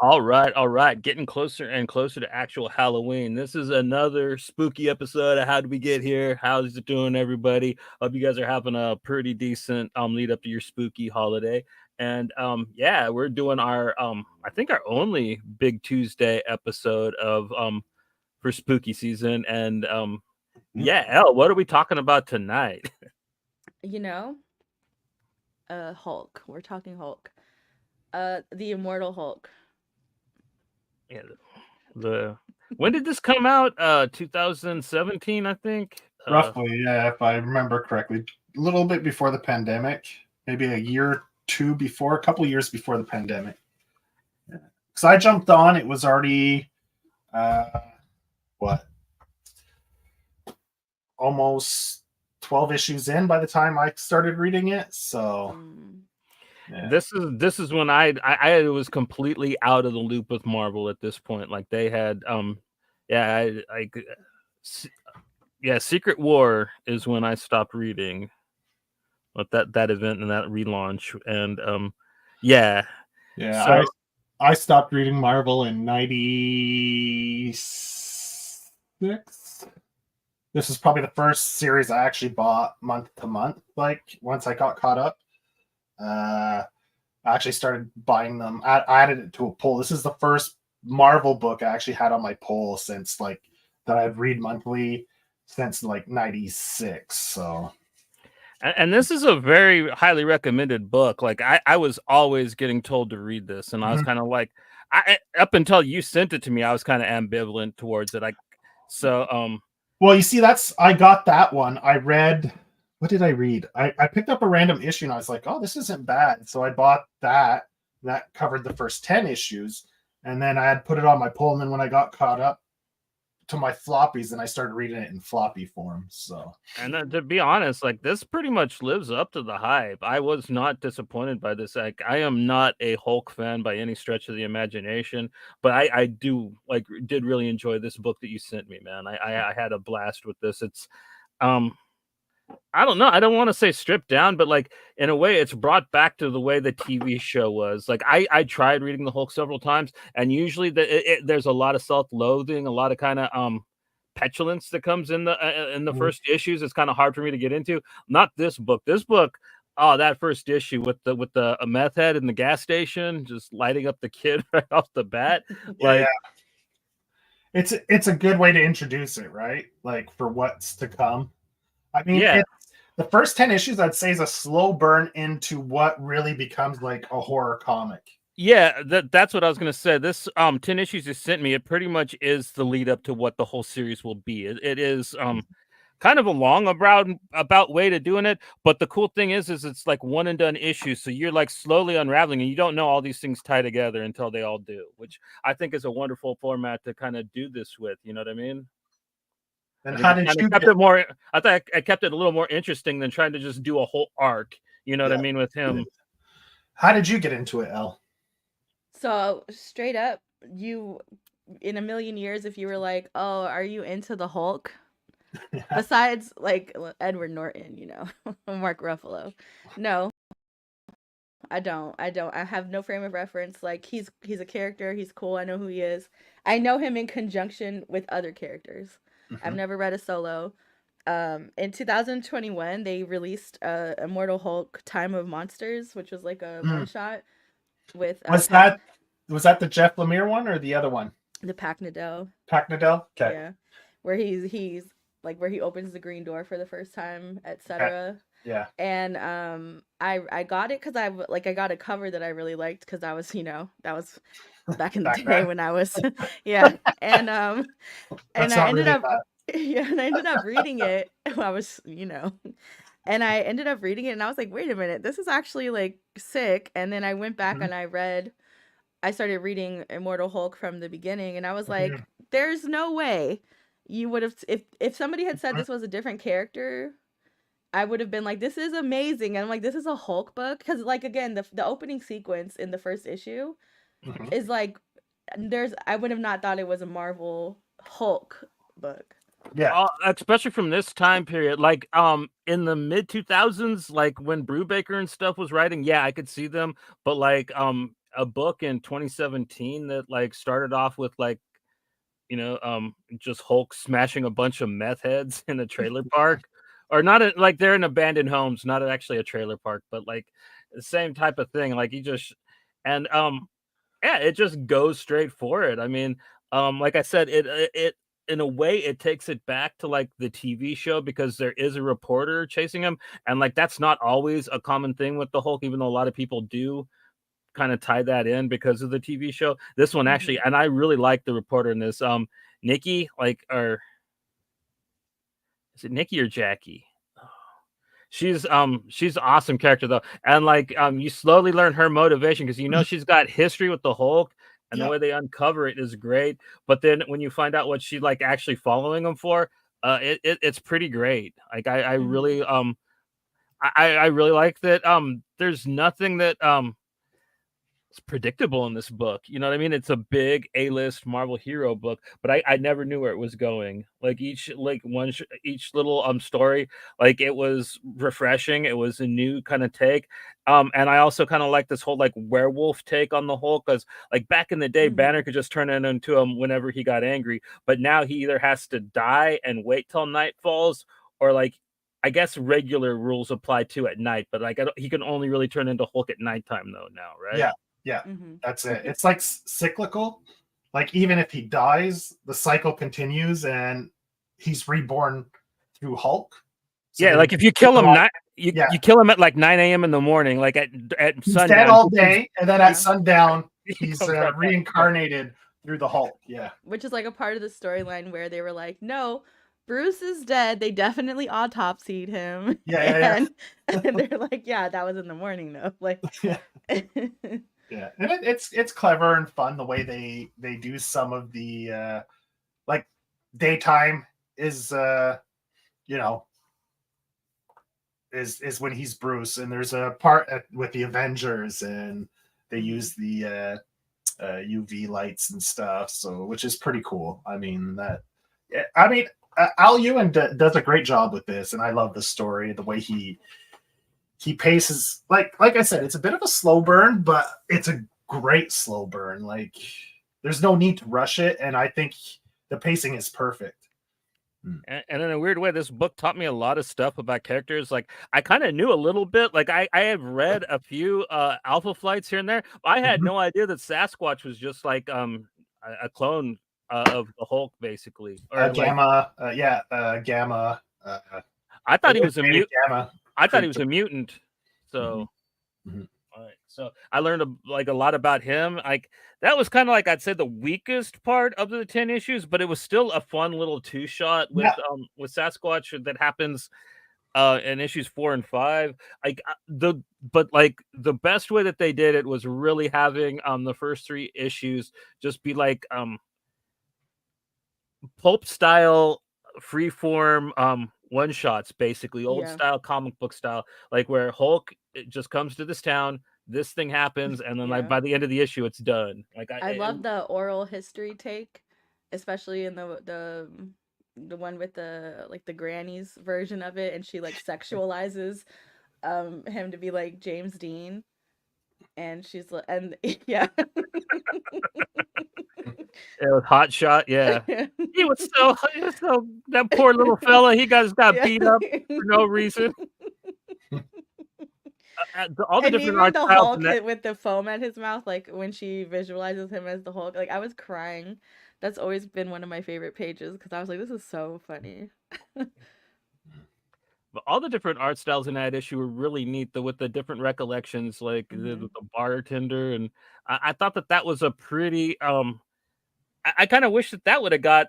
All right. Getting closer and closer to actual Halloween. This is another spooky episode of How Did We Get Here? How's it doing, everybody? Hope you guys are having a pretty decent lead up to your spooky holiday. And yeah, we're doing our I think our only Big Tuesday episode of for spooky season. And yeah, Elle, what are we talking about tonight? You know, Hulk. We're talking Hulk. The Immortal Hulk. Yeah, the when did this come out? 2017, I think. Roughly, yeah, if I remember correctly. A little bit before the pandemic, maybe a year or two before, a couple of years before the pandemic. Because I jumped on, it was already, what, almost 12 issues in by the time I started reading it. So, Mm. This is when I was completely out of the loop with Marvel at this point. Like they had yeah, s- yeah, Secret War is when I stopped reading with that event and that relaunch. And yeah. yeah, So I stopped reading Marvel in 96. This is probably the first series I actually bought month to month, like once I got caught up. I actually started buying them. I added it to a poll. This is the first Marvel book I actually had on my poll since like that I've read monthly since like 96. So and this is a very highly recommended book. Like I was always getting told to read this, and I was kind of like, up until you sent it to me, I was kind of ambivalent towards it. well, you see, I got that one. I read, what did I read? I picked up a random issue and I was like, oh, this isn't bad. So I bought that. That covered the first 10 issues. And then I had put it on my poll. And then when I got caught up to my floppies, and I started reading it in floppy form. So, and to be honest, like this pretty much lives up to the hype. I was not disappointed by this. Like I am not a Hulk fan by any stretch of the imagination, but I did really enjoy this book that you sent me, man. I had a blast with this. It's um I don't know. I don't want to say stripped down, but like in a way, it's brought back to the way the TV show was. Like I tried reading the Hulk several times, and usually there's a lot of self-loathing, a lot of kind of petulance that comes in the first issues. It's kind of hard for me to get into. Not this book. This book, oh, that first issue with the meth head in the gas station, just lighting up the kid right off the bat, like. yeah, it's a good way to introduce it, right? Like for what's to come. I mean, Yeah, the first 10 issues, I'd say, is a slow burn into what really becomes like a horror comic. yeah, that's what I was gonna say. This 10 issues you sent me, it pretty much is the lead up to what the whole series will be. It is kind of a long about way to doing it, but the cool thing is it's like one and done issues, so you're like slowly unraveling, and you don't know all these things tie together until they all do, which I think is a wonderful format to kind of do this with. You know what I mean? I And think how it did kind of you kept get? it more. I thought I kept it a little more interesting than trying to just do a whole arc. You know what I Yeah. mean with him? How did you get into it, Elle? So straight up, you in a million years, if you were like, "Oh, are you into the Hulk?" Besides, like Edward Norton, Mark Ruffalo. No, I don't. I don't. I have no frame of reference. Like he's a character. He's cool. I know who he is. I know him in conjunction with other characters. I've never read a solo. In 2021, they released Immortal Hulk: Time of Monsters, which was like a one Mm. shot with Was that was that the Jeff Lemire one or the other one? the Pacnadel. Pacnadel? Okay. Yeah, where he's like where he opens the green door for the first time, Okay. etc. Yeah. And I got it because I got a cover that I really liked because I was that was back in the Back day then. when I was yeah. And That's I not ended really up bad. yeah, and I ended up reading it. I was and I ended up reading it, and I was like, wait a minute, this is actually like sick. And then I went back Mhm. and I started reading Immortal Hulk from the beginning, and I was Mhm. like, there's no way you would have if somebody had said Mhm. this was a different character, I would have been like, this is amazing. And I'm like, this is a Hulk book. Because, like, again, the opening sequence in the first issue Mhm. is like, I would have not thought it was a Marvel Hulk book. Yeah. Especially from this time period, like in the mid 2000s, like when Brubaker and stuff was writing, yeah, I could see them. But like a book in 2017 that like started off with like, just Hulk smashing a bunch of meth heads in a trailer park, or not like they're in abandoned homes, not actually a trailer park, but like the same type of thing. Like he just and yeah, it just goes straight for it. I mean, like I said, it in a way it takes it back to like the TV show because there is a reporter chasing him, and like that's not always a common thing with the Hulk, even though a lot of people do kind of tie that in because of the TV show. This one actually, and I really like the reporter in this. Nikki, like, or is it Nikki or Jackie? She's an awesome character though, and like you slowly learn her motivation because she's got history with the Hulk, and the Yeah. way they uncover it is great. But then when you find out what she like actually following him for, it's pretty great. Like I really I really like that. There's nothing that it's predictable in this book. You know what I mean? It's a big A-list Marvel hero book, but I never knew where it was going. Like each little story, like it was refreshing. It was a new kind of take. And I also kind of like this whole like werewolf take on the Hulk because like back in the day, Banner could just turn into him whenever he got angry, but now he either has to die and wait till night falls, or like I guess regular rules apply to at night, but like he can only really turn into Hulk at nighttime though now, right? Yeah. Yeah, that's it. It's like cyclical. Like even if he dies, the cycle continues, and he's reborn through Hulk. So yeah, like if you kill him, you kill him at like 9 a.m. in the morning, like at he's sundown. Dead all day, and then at sundown, he's reincarnated through the Hulk. Yeah, which is like a part of the storyline where they were like, no, Bruce is dead. They definitely autopsied him. Yeah. And they're like, yeah, that was in the morning though. Like, yeah. Yeah, and it's clever and fun the way they do some of the like daytime is is when he's Bruce, and there's a part with the Avengers, and they use the UV lights and stuff, so which is pretty cool. I mean Al Ewing does a great job with this, and I love the story, the way he paces, like I said, it's a bit of a slow burn, but it's a great slow burn. Like there's no need to rush it, and I think the pacing is perfect. And in a weird way, this book taught me a lot of stuff about characters. Like I kind of knew a little bit. Like I have read a few Alpha Flights here and there. I had no idea that Sasquatch was just like a clone of the Hulk, basically, or Gamma. Gamma. I thought he was a mutant. Gamma. I thought he was a mutant. So, all right. So I learned a lot about him. Like that was kind of like I'd say the weakest part of the 10 issues, but it was still a fun little two shot with Sasquatch that happens in issues 4 and 5. But the best way that they did it was really having the first 3 issues just be like pulp style freeform one shots, basically old style comic book style, like where Hulk just comes to this town, this thing happens, and then like by the end of the issue it's done. Like I love the oral history take, especially in the one with the like the granny's version of it, and she like sexualizes him to be like James Dean, and she's like, and yeah. It was Hot Shot, yeah. He was so that poor little fella. He got beat up for no reason. All the different art the styles Hulk with the foam at his mouth, like when she visualizes him as the Hulk, like I was crying. That's always been one of my favorite pages because I was like, this is so funny. But all the different art styles in that issue were really neat. With the different recollections, like the bartender, and I thought that was a pretty I kind of wish that would have got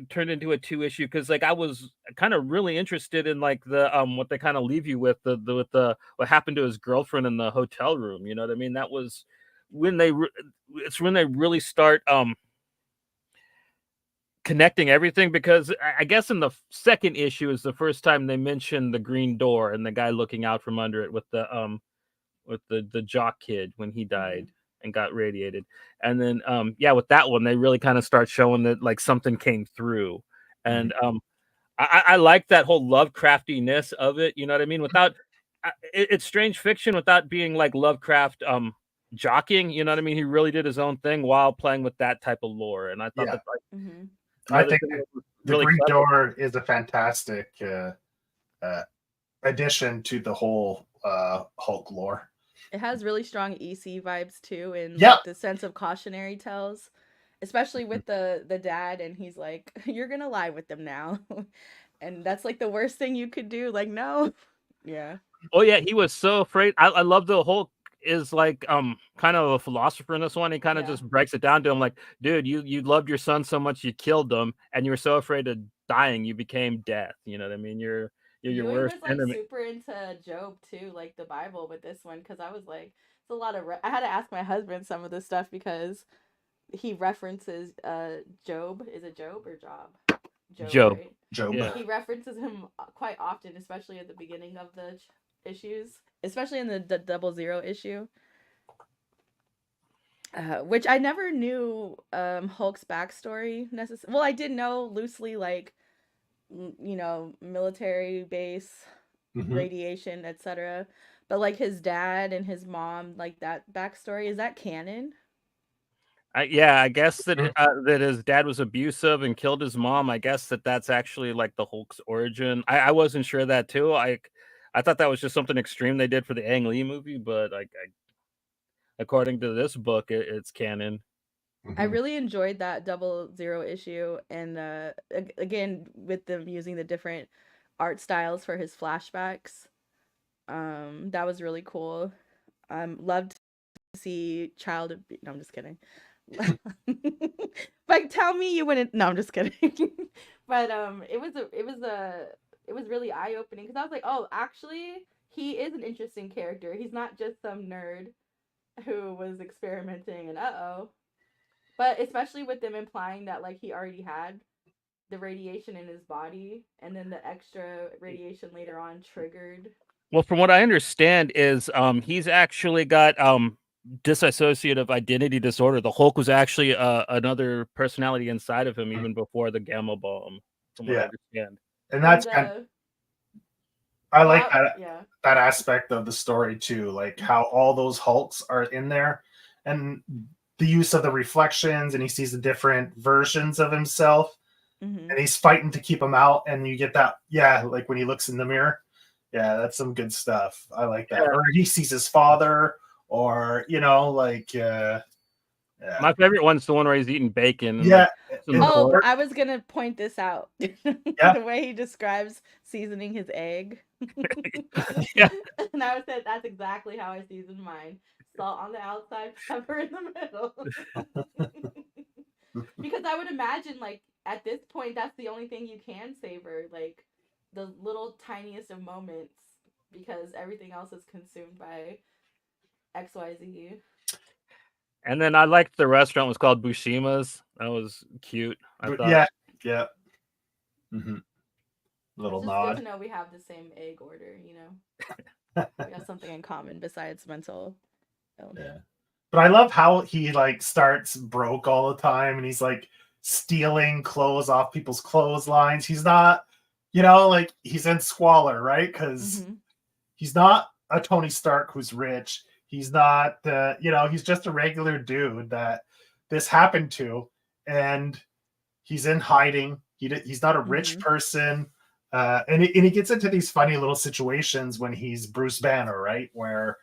turned into a 2 issue, because like I was kind of really interested in like the what they kind of leave you with the what happened to his girlfriend in the hotel room. You know what I mean? That was when it's when they really start connecting everything, because I guess in the second issue is the first time they mentioned the green door and the guy looking out from under it with the jock kid when he died and got radiated. And then with that one they really kind of start showing that like something came through. And I like that whole Lovecraftiness of it. You know what I mean? Without it's strange fiction without being like Lovecraft jockeying. You know what I mean? He really did his own thing while playing with that type of lore, and I thought Yeah, that like Hmm. I another think thing that was the really Great clever. Door is a fantastic addition to the whole Hulk lore. It has really strong EC vibes too, and Yep. like the sense of cautionary tales, especially with the dad, and he's like, "You're gonna lie with them now," and that's like the worst thing you could do. Like, no, yeah, Oh yeah, he was so afraid. I love the Hulk is like kind of a philosopher in this one. He kind of yeah. just breaks it down to him like, dude, you loved your son so much you killed him, and you were so afraid of dying you became death. You know what I mean? You're your Ewing worst was like enemy. super into Job too, like the Bible with this one, because I was like, it's a lot of. I had to ask my husband some of this stuff because he references Job. Is it Job or Job? Job, Job. right? Job. Yeah. He references him quite often, especially at the beginning of the issues, especially in the 00 issue. Which I never knew Hulk's backstory necessarily. Well, I did know loosely, like, you know, military base, Mhm. radiation, etc. But like his dad and his mom, like that backstory, is that canon? Yeah, I guess that Mhm. that his dad was abusive and killed his mom. I guess that that's actually like the Hulk's origin. I wasn't sure that too. I thought that was just something extreme they did for the Ang Lee movie, but like according to this book, it's canon. I Mhm. really enjoyed that 00 issue, and again with them using the different art styles for his flashbacks. That was really cool. Loved to see child. No, I'm just kidding. Like, tell me you wouldn't. No, I'm just kidding. But it was really eye opening because I was like, oh, actually, he is an interesting character. He's not just some nerd who was experimenting and oh. But especially with them implying that like he already had the radiation in his body, and then the extra radiation later on triggered. Well, from what I understand is he's actually got dissociative identity disorder. The Hulk was actually another personality inside of him even before the gamma bomb, from what I Yeah, understand. and And that's I like well, that yeah. that aspect of the story too, like how all those Hulks are in there, and the use of the reflections, and he sees the different versions of himself, Mm-hmm. and he's fighting to keep them out, and you get that, yeah, like when he looks in the mirror, yeah, that's some good stuff. I like that. Yeah. Or he sees his father, or like yeah, My favorite one's the one where he's eating bacon and yeah, like some in the Oh, pork. I was gonna point this out. yeah, The way he describes seasoning his egg. Yeah. And I would say that's exactly how I season mine. Salt on the outside, pepper in the middle. Because I would imagine, like, at this point, that's the only thing you can savor, like the little tiniest of moments, because everything else is consumed by XYZ. And then I liked the restaurant was called Bushima's. That was cute, I but thought. yeah, yeah, hmm It's little just good to nod. know we have the same egg order, you know? We have something in common besides mental illness. Yeah. But I love how he like starts broke all the time, and he's like stealing clothes off people's clotheslines. He's not, like he's in squalor, right? Because Mm-hmm. he's not a Tony Stark who's rich. He's not, he's just a regular dude that this happened to, and he's in hiding. He's not a rich Mm-hmm. person. And he gets into these funny little situations when he's Bruce Banner, right? Where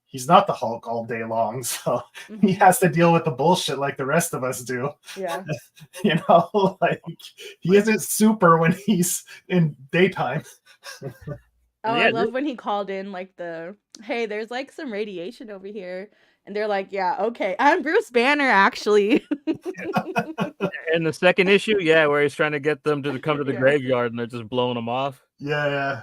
he's not the Hulk all day long, so he Mm-hmm. has to deal with the bullshit like the rest of us do. Yeah. Like he isn't super when he's in daytime. Oh, I Yeah, love when he called in like hey, there's like some radiation over here. And they're like, yeah, okay. I'm Bruce Banner, actually. in the second issue, yeah, where he's trying to get them to come to the Yeah. graveyard and they're just blowing them off. Yeah.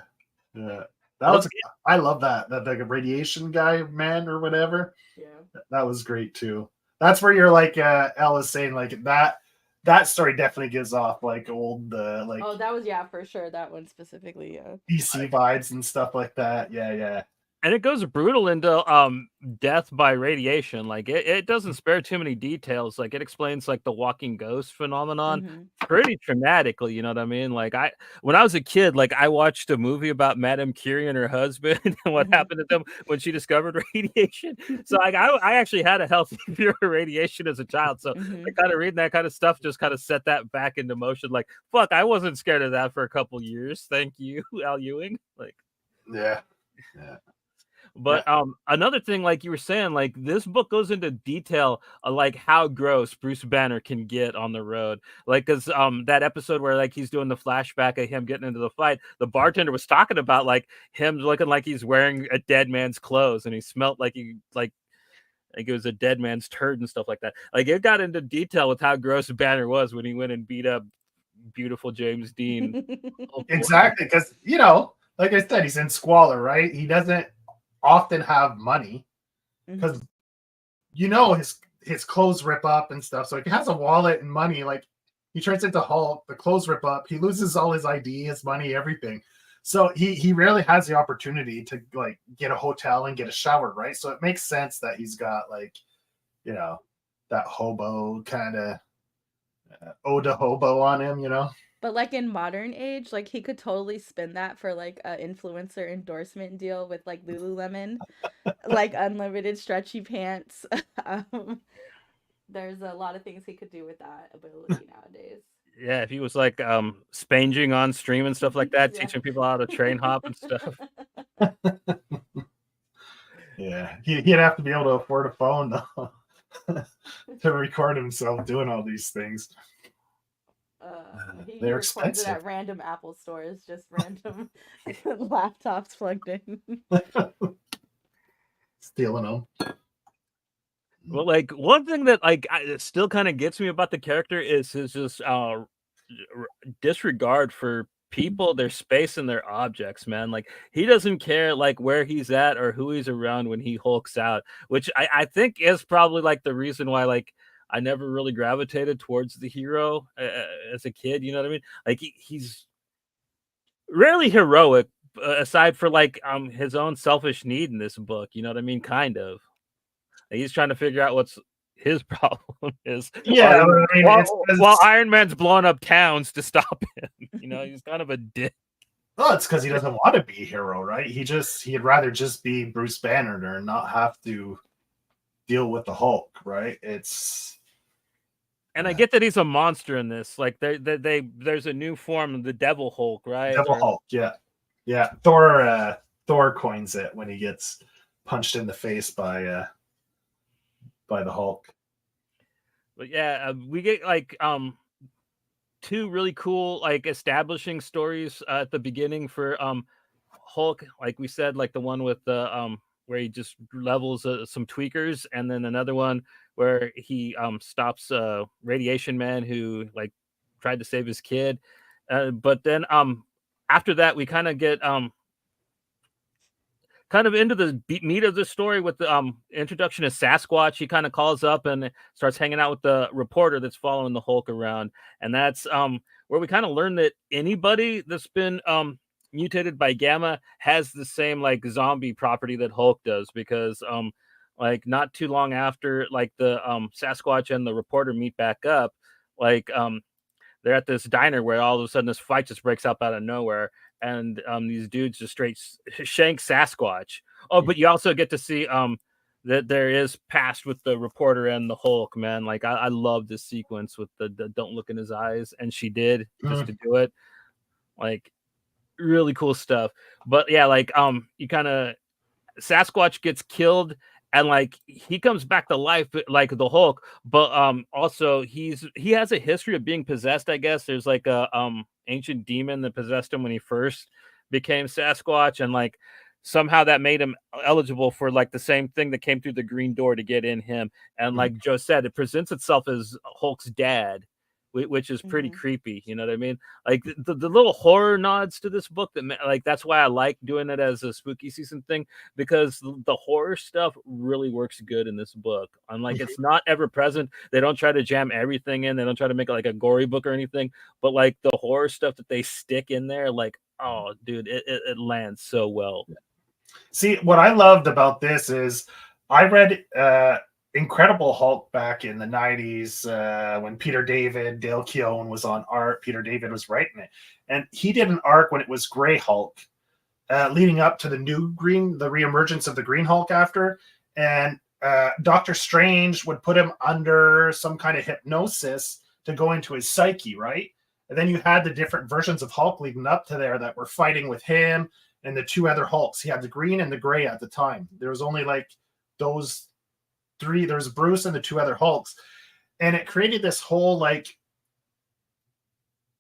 Yeah. That Well, was I love that the radiation guy man or whatever. Yeah. That was great too. That's where you're like Elle is saying like that story definitely gives off like old Oh, that was, yeah, for sure. That one specifically, yeah. DC vibes and stuff like that. Yeah, yeah. And it goes brutal into death by radiation. Like it doesn't spare too many details. Like it explains like the walking ghost phenomenon Hmm. pretty traumatically, you know what I mean? Like when I was a kid, like I watched a movie about Madame Curie and her husband and what Hmm. happened to them when she discovered radiation. So like I actually had a healthy fear of radiation as a child. So Hmm. like kind of reading that kind of stuff just kind of set that back into motion. Like fuck, I wasn't scared of that for a couple years. Thank you, Al Ewing. Like Yeah. Yeah. but another thing, like you were saying, like this book goes into detail of like how gross Bruce Banner can get on the road. Like, cause that episode where like he's doing the flashback of him getting into the fight, the bartender was talking about like him looking like he's wearing a dead man's clothes and he smelled like he like it was a dead man's turd and stuff like that. Like it got into detail with how gross Banner was when he went and beat up beautiful James Dean. Oh boy. Exactly, because like I said, he's in squalor, right? He doesn't often have money because Hmm. his clothes rip up and stuff. So if he has a wallet and money, like he turns into Hulk, the clothes rip up, he loses all his ID, his money, everything. So he rarely has the opportunity to like get a hotel and get a shower, right? So it makes sense that he's got like, that hobo kind of Oda hobo on him. But like in modern age, like he could totally spin that for like a influencer endorsement deal with like Lululemon, like unlimited stretchy pants. um, there's a lot of things he could do with that ability nowadays. Yeah, if he was like spanging on stream and stuff like that, Yeah. teaching people how to train hop and stuff. Yeah, he'd have to be able to afford a phone though to record himself doing all these things. He They're records it expensive. at random Apple stores, just random laptops plugged in. Stealing them. Well, like one thing that like it still kind of gets me about the character is his just disregard for people, their space, and their objects. Man, like he doesn't care like where he's at or who he's around when he hulks out, which I think is probably like the reason why like I never really gravitated towards the hero as a kid. You know what I mean? Like he's rarely heroic aside for like his own selfish need in this book. You know what I mean? Kind of. He's trying to figure out what's his problem is Yeah, I mean, while Iron Man's blowing up towns to stop him. You know, he's kind of a dick. well, it's because he doesn't want to be a hero, right? He'd rather just be Bruce Banner and not have to deal with the Hulk, right? And I get that he's a monster in this. Like there's a new form of the Devil Hulk, right? Devil Hulk, yeah. Thor coins it when he gets punched in the face by the Hulk. But yeah, we get like two really cool like establishing stories at the beginning for Hulk, like we said, like the one with the where he just levels some tweakers, and then another one where he stops Radiation Man who like tried to save his kid. But then after that we kind of get kind of into the meat of the story with the introduction of Sasquatch. He kind of calls up and starts hanging out with the reporter that's following the Hulk around, and that's where we kind of learn that anybody that's been mutated by Gamma has the same like zombie property that Hulk does, because like not too long after like the Sasquatch and the reporter meet back up, like they're at this diner where all of a sudden this fight just breaks up out of nowhere, and these dudes just straight shank Sasquatch. Oh, but you also get to see that there is past with the reporter and the Hulk, man. Like I love this sequence with the don't look in his eyes, and she did just to do it. Like really cool stuff. But yeah, like you kind of Sasquatch gets killed and like he comes back to life like the Hulk, but also he has a history of being possessed, I guess. There's like a ancient demon that possessed him when he first became Sasquatch, and like somehow that made him eligible for like the same thing that came through the green door to get in him. And like Joe said, it presents itself as Hulk's dad, which is pretty creepy. You know what I mean? Like the little horror nods to this book that like that's why I like doing it as a spooky season thing, because the horror stuff really works good in this book. Unlike it's not ever present. They don't try to jam everything in. They don't try to make it like a gory book or anything. But like the horror stuff that they stick in there, like oh dude, it lands so well. See, what I loved about this is I read Incredible Hulk back in the 90s when Peter David, Dale Keown was on art. Peter David was writing it. And he did an arc when it was Gray Hulk, leading up to the reemergence of the Green Hulk after. And Doctor Strange would put him under some kind of hypnosis to go into his psyche, right? And then you had the different versions of Hulk leading up to there that were fighting with him and the two other Hulks. He had the green and the gray at the time. There was only like those three. There was Bruce and the two other Hulks. And it created this whole like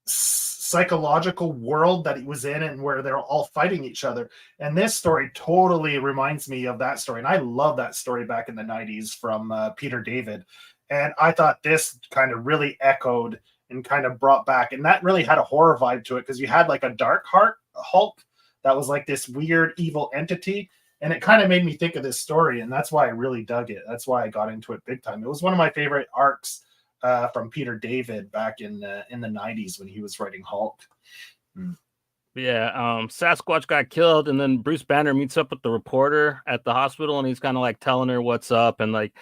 psychological world that he was in and where they're all fighting each other. And this story totally reminds me of that story. And I love that story back in the 90s from Peter David. And I thought this kind of really echoed and kind of brought back. And that really had a horror vibe to it because you had like a dark heart Hulk that was like this weird evil entity. And it kind of made me think of this story. And that's why I really dug it. That's why I got into it big time. It was one of my favorite arcs from Peter David back in the 90s when he was writing Hulk. Yeah, Sasquatch got killed, and then Bruce Banner meets up with the reporter at the hospital, and he's kind of like telling her what's up, and like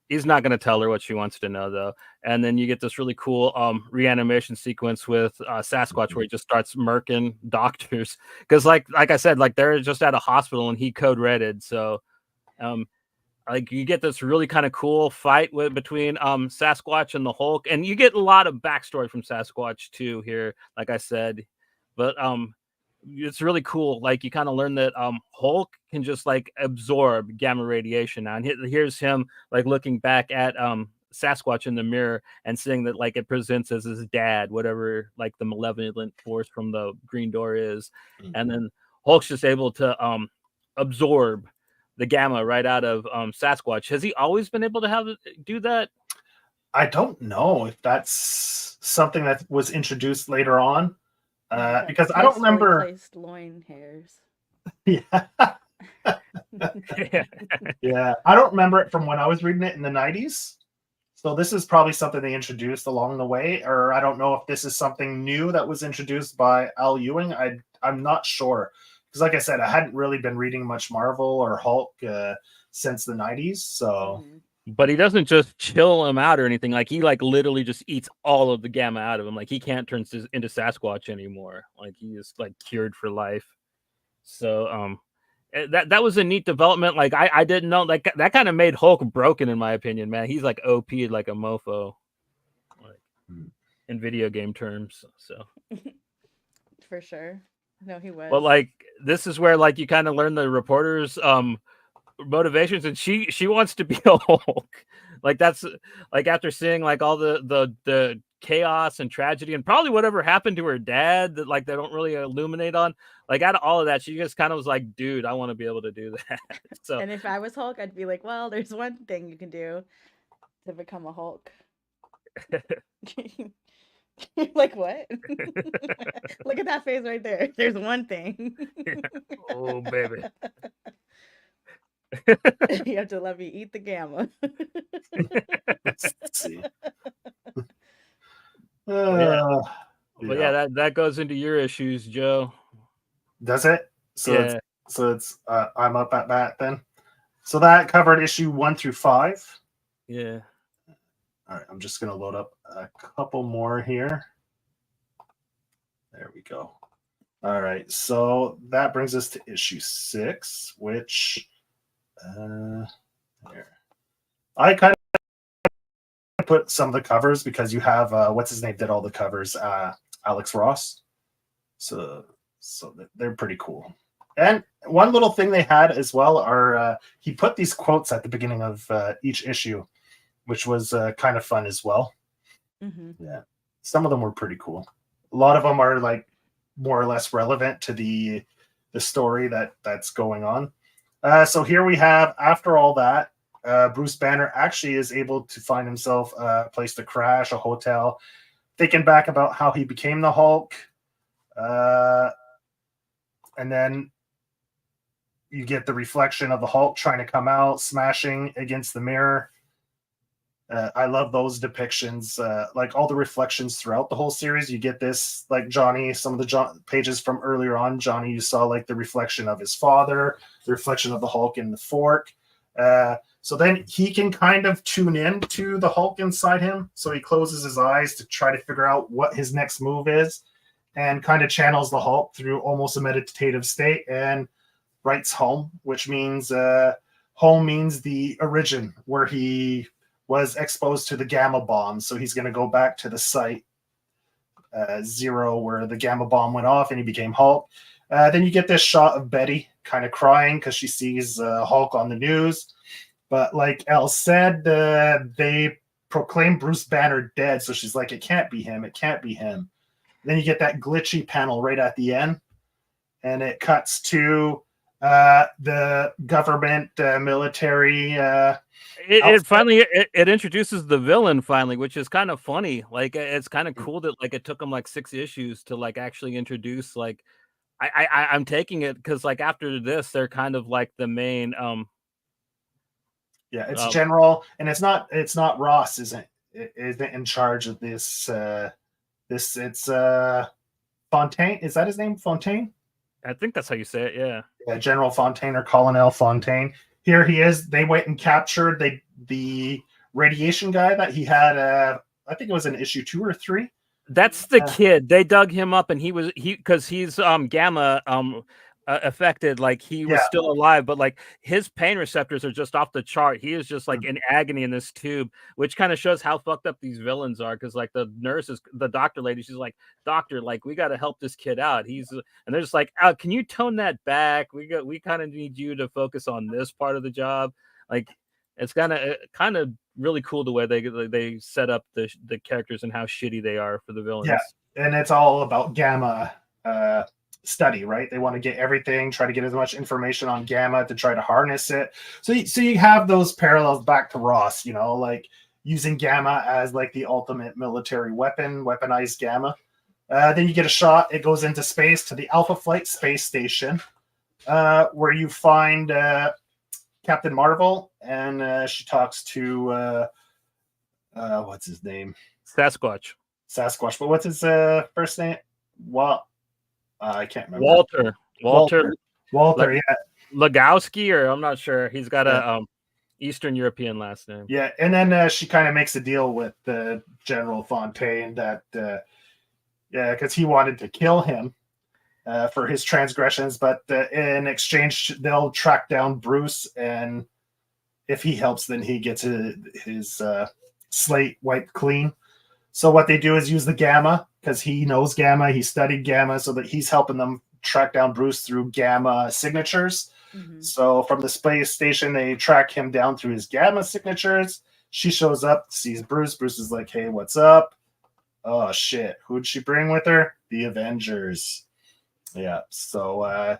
he's not going to tell her what she wants to know though. And then you get this really cool reanimation sequence with Sasquatch where he just starts murking doctors because like I said, like they're just at a hospital and he code redded. So like you get this really kind of cool fight between Sasquatch and the Hulk, and you get a lot of backstory from Sasquatch too here, like I said. But it's really cool. Like you kind of learn that Hulk can just like absorb gamma radiation now. And here's him like looking back at Sasquatch in the mirror and seeing that like it presents as his dad, whatever like the malevolent force from the green door is. And then Hulk's just able to absorb the gamma right out of Sasquatch. Has he always been able to do that? I don't know if that's something that was introduced later on. Because I don't remember placed loin hairs. Yeah. Yeah. I don't remember it from when I was reading it in the 90s. So this is probably something they introduced along the way, or I don't know if this is something new that was introduced by Al Ewing. I'm not sure. Because like I said, I hadn't really been reading much Marvel or Hulk since the 90s. So But he doesn't just chill him out or anything. Like he like literally just eats all of the gamma out of him. Like he can't turn into Sasquatch anymore. Like he is like cured for life. So that was a neat development. Like I didn't know, like that kind of made Hulk broken in my opinion, man. He's like OP'd like a mofo, like in video game terms. So for sure. No, he was. But like this is where like you kind of learn the reporters motivations, and she wants to be a Hulk. Like that's like after seeing like all the chaos and tragedy and probably whatever happened to her dad that like they don't really illuminate on, like out of all of that she just kind of was like, dude, I want to be able to do that. So and if I was Hulk, I'd be like, well, there's one thing you can do to become a Hulk. Like what? Look at that face right there. There's one thing. Oh baby. You have to let me eat the gamma. Let's see. Yeah, that goes into your issues, Joe. Does it? So yeah. It's I'm up at bat then. So that covered issue 1 through 5. Yeah. All right, I'm just gonna load up a couple more here. There we go. All right, so that brings us to issue 6, which here. I kind of put some of the covers because you have what's his name did all the covers, Alex Ross. So they're pretty cool. And one little thing they had as well are he put these quotes at the beginning of each issue, which was kind of fun as well. Yeah, some of them were pretty cool. A lot of them are like more or less relevant to the story that's going on. So here we have, after all that, Bruce Banner actually is able to find himself a place to crash, a hotel, thinking back about how he became the Hulk. And then you get the reflection of the Hulk trying to come out, smashing against the mirror. I love those depictions, like all the reflections throughout the whole series. You get this, like Johnny, some of the pages from earlier on, Johnny, you saw like the reflection of his father, the reflection of the Hulk in the fork. So then he can kind of tune in to the Hulk inside him. So he closes his eyes to try to figure out what his next move is and kind of channels the Hulk through almost a meditative state and writes home, which means home means the origin where he was exposed to the gamma bomb. So he's going to go back to the site 0 where the gamma bomb went off and he became Hulk. Then you get this shot of Betty kind of crying because she sees Hulk on the news. But like Elle said, they proclaim Bruce Banner dead. So she's like, it can't be him. It can't be him. Then you get that glitchy panel right at the end. And it cuts to the government military it finally it introduces the villain finally, which is kind of funny. Like it's kind of cool that like it took them like 6 issues to like actually introduce like I'm taking it because like after this they're kind of like the main it's General, and it's not Ross isn't in charge of this it's Fontaine, is that his name, Fontaine? I think that's how you say it. Yeah, General Fontaine or Colonel Fontaine. Here he is. They went and captured the radiation guy that he had. I think it was in issue 2 or 3. That's the kid. They dug him up, and because he's gamma affected. Like he was still alive, but like his pain receptors are just off the chart. He is just like in agony in this tube, which kind of shows how fucked up these villains are. Because like the nurses, the doctor lady, she's like, doctor, like we got to help this kid out. And they're just like, can you tone that back? We kind of need you to focus on this part of the job. Like it's kind of really cool the way they set up the characters and how shitty they are for the villains. Yeah, and it's all about gamma study, right? They want to get everything, try to get as much information on gamma to try to harness it. So you have those parallels back to Ross, you know, like using gamma as like the ultimate military weapon, weaponized gamma. Then you get a shot. It goes into space to the Alpha Flight space station, where you find Captain Marvel, and she talks to what's his name? Sasquatch. But what's his first name? Well, I can't remember. Walter, yeah. Legowski, or I'm not sure. He's got a Eastern European last name. Yeah, and then she kind of makes a deal with General Fontaine that because he wanted to kill him for his transgressions, but in exchange they'll track down Bruce, and if he helps, then he gets his slate wiped clean. So what they do is use the gamma, because he knows gamma, he studied gamma, so that he's helping them track down Bruce through gamma signatures. Mm-hmm. So from the space station, they track him down through his gamma signatures. She shows up, sees Bruce. Bruce is like, hey, what's up? Oh, shit. Who'd she bring with her? The Avengers. Yeah, so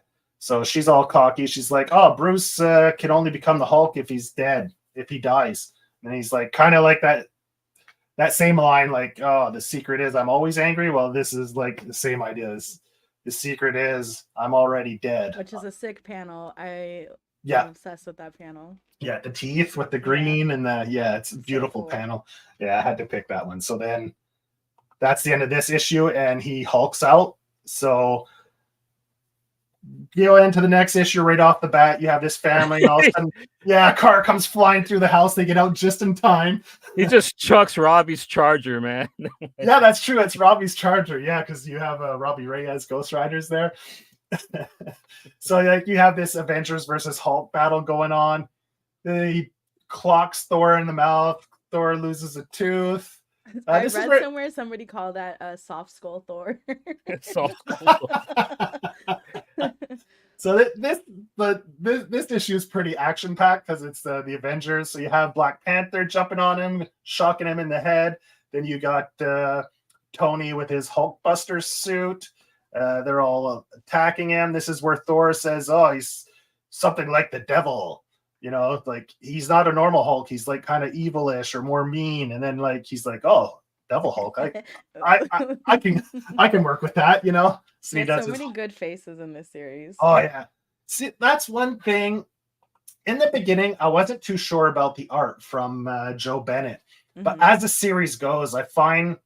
she's all cocky. She's like, oh, Bruce can only become the Hulk if he's dead, if he dies. And he's like, kind of like that same line, like, oh, the secret is I'm always angry. Well, this is like the same idea. The secret is I'm already dead. Which is a sick panel. I'm obsessed with that panel. Yeah, the teeth with the green and it's a beautiful panel. Yeah, I had to pick that one. So then that's the end of this issue, and he hulks out. So go into the next issue right off the bat. You have this family, and all of a sudden, a car comes flying through the house. They get out just in time. He just chucks Robbie's Charger, man. Yeah, that's true. It's Robbie's Charger. Yeah, because you have Robbie Reyes Ghost Riders there. So like you have this Avengers versus Hulk battle going on. He clocks Thor in the mouth. Thor loses a tooth. I read somewhere somebody called that soft skull Thor. Soft skull. So this issue is pretty action packed because it's the Avengers. So you have Black Panther jumping on him, shocking him in the head. Then you got Tony with his Hulkbuster suit. They're all attacking him. This is where Thor says, "Oh, he's something like the devil." You know, like he's not a normal Hulk. He's like kind of evilish or more mean. And then like he's like, "Oh, Devil Hulk. I can work with that." You know. So There's so many good faces in this series. Oh yeah. See, that's one thing in the beginning, I wasn't too sure about the art from Joe Bennett. But Mhm. as the series goes, I find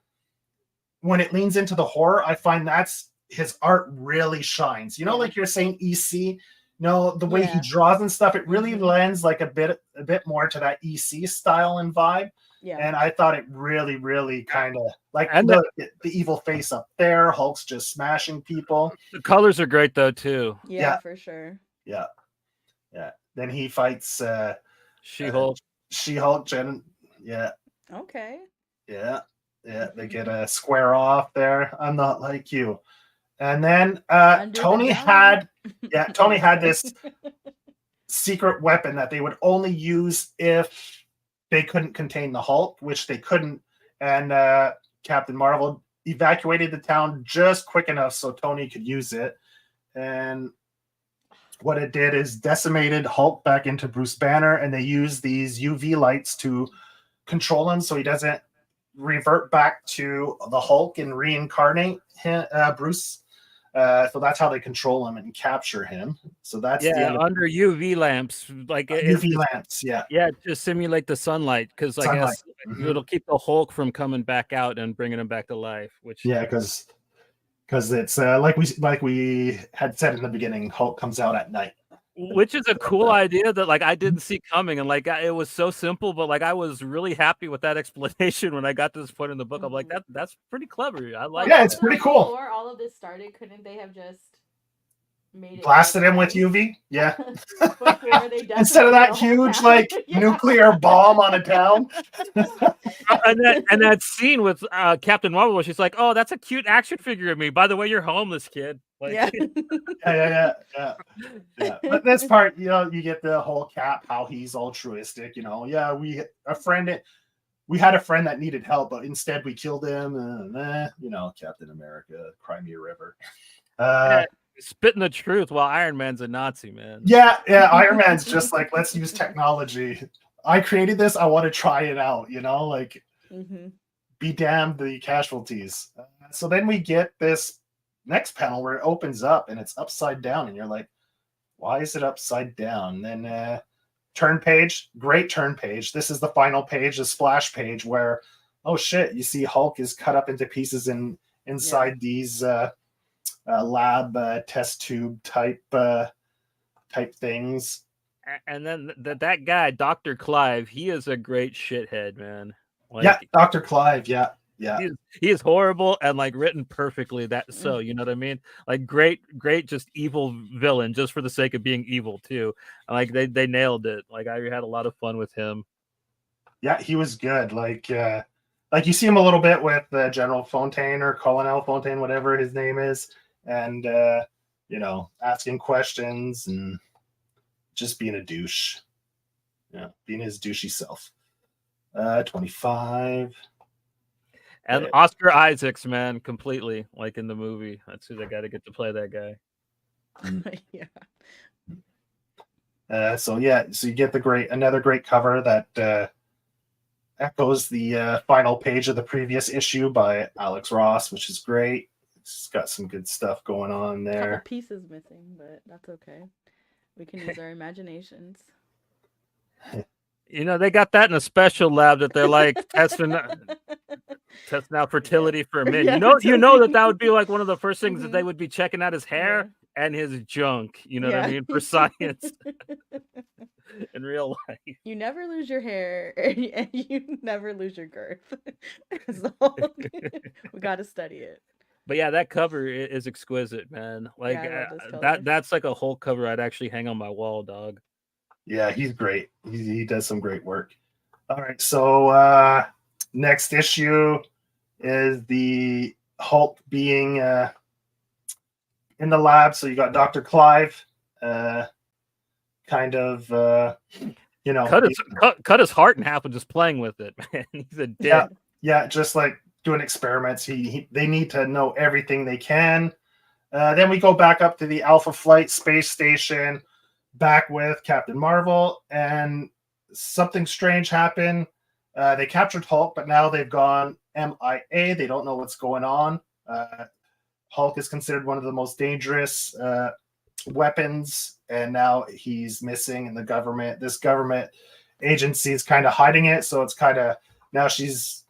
when it leans into the horror, I find that's his art really shines. You know, Yeah. like you're saying EC, no, the way he Yeah. draws and stuff, it really Mhm. lends like a bit more to that EC style and vibe. Yeah. And I thought it really, really kind of like And the evil face up there. Hulk's just smashing people. the colors are great though too. Yeah, for sure. Yeah. Yeah. Then he fights She-Hulk. She-Hulk, Jen. Yeah. Okay. Yeah. Yeah. They get a square off there. I'm not like you. And then Under the Tony dome. had Tony I'm had just this secret weapon that they would only use if they couldn't contain the Hulk, which they couldn't. And Captain Marvel evacuated the town just quick enough so Tony could use it. And what it did is decimated Hulk back into Bruce Banner, and they used these UV lights to control him so he doesn't revert back to the Hulk and reincarnate him, Bruce. So that's how they control him and capture him. So that's the end of under UV lamps, like UV lamps. Yeah, to simulate the sunlight, because I sunlight. guess it'll keep the Hulk from coming back out and bringing him back to life. Which because it's like we had said in the beginning, Hulk comes out at night. Which is a cool idea that like I didn't see coming, and like it was so simple, but like I was really happy with that explanation when I got to this point in the book. I'm like, that's pretty clever. I like. Yeah, it's pretty cool. Before all of this started, couldn't they have just made it blasted him with UV? Yeah. Before they Instead of that decimated the whole huge town. like Yeah. nuclear bomb on a town. and that scene with Captain Marvel, where she's like, "Oh, that's a cute action figure of me. By the way, you're homeless, kid." Like, Yeah. Yeah. But this part, you know, you get the whole Cap, how he's altruistic. You know, yeah, we had a friend that needed help, but instead we killed him. You know, Captain America, Crimea River. spitting the truth while Iron Man's a Nazi, man. Yeah, Iron Man's just like, let's use technology. I created this. I want to try it out. You know, like be damned the casualties. So then we get this next panel where it opens up and it's upside down, and you're like, why is it upside down? And then turn page, great turn page. This is the final page, the splash page, where oh shit, you see Hulk is cut up into pieces inside these lab test tube type things. And then that guy, Dr. Clive, he is a great shithead, man. Like, yeah, Dr. Clive, yeah. He is horrible and like written perfectly. So you know what I mean? Like great, just evil villain, just for the sake of being evil too. Like they nailed it. Like I had a lot of fun with him. Yeah, he was good. Like you see him a little bit with General Fontaine or Colonel Fontaine, whatever his name is, and you know, asking questions and just being a douche. Yeah, being his douchey self. 25. And Oscar Isaacs, man, completely like in the movie. That's who they got to get to play that guy. So you get another great cover that echoes the final page of the previous issue by Alex Ross, which is great. It's got some good stuff going on there. A couple pieces missing, but that's okay. We can use our imaginations. You know, they got that in a special lab that they're like testing out fertility for men. Yeah, you know that would be like one of the first things that they would be checking out his hair and his junk. You know what I mean? For science in real life. You never lose your hair and you never lose your girth. So we got to study it. But yeah, that cover is exquisite, man. Like that's like a whole cover I'd actually hang on my wall, dog. Yeah, he's great. He does some great work. All right, so next issue is the Hulk being in the lab. So you got Dr. Clive, kind of, you know, cut his heart in half and just playing with it. Man, he's a dick. Yeah, just like doing experiments. They need to know everything they can. Then we go back up to the Alpha Flight space station, back with Captain Marvel, and something strange happened. They captured Hulk, but now they've gone MIA. They don't know what's going on. Hulk is considered one of the most dangerous weapons and now he's missing, and this government agency is kind of hiding it. So it's kind of now she's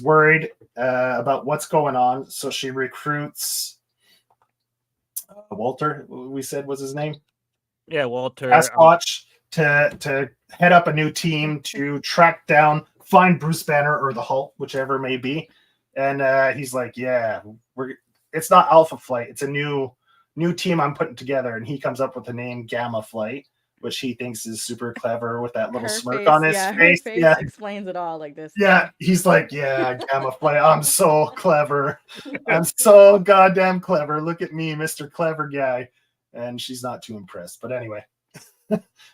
worried about what's going on. So she recruits Walter, we said was his name. Yeah, Walter. Sasquatch to head up a new team to track down, find Bruce Banner or the Hulk, whichever it may be. And he's like, yeah, it's not Alpha Flight. It's a new team I'm putting together. And he comes up with the name Gamma Flight, which he thinks is super clever with that little smirk on his face. Her face explains it all like this. Yeah, he's like, yeah, Gamma Flight. I'm so clever. I'm so goddamn clever. Look at me, Mr. Clever Guy. And she's not too impressed. But anyway.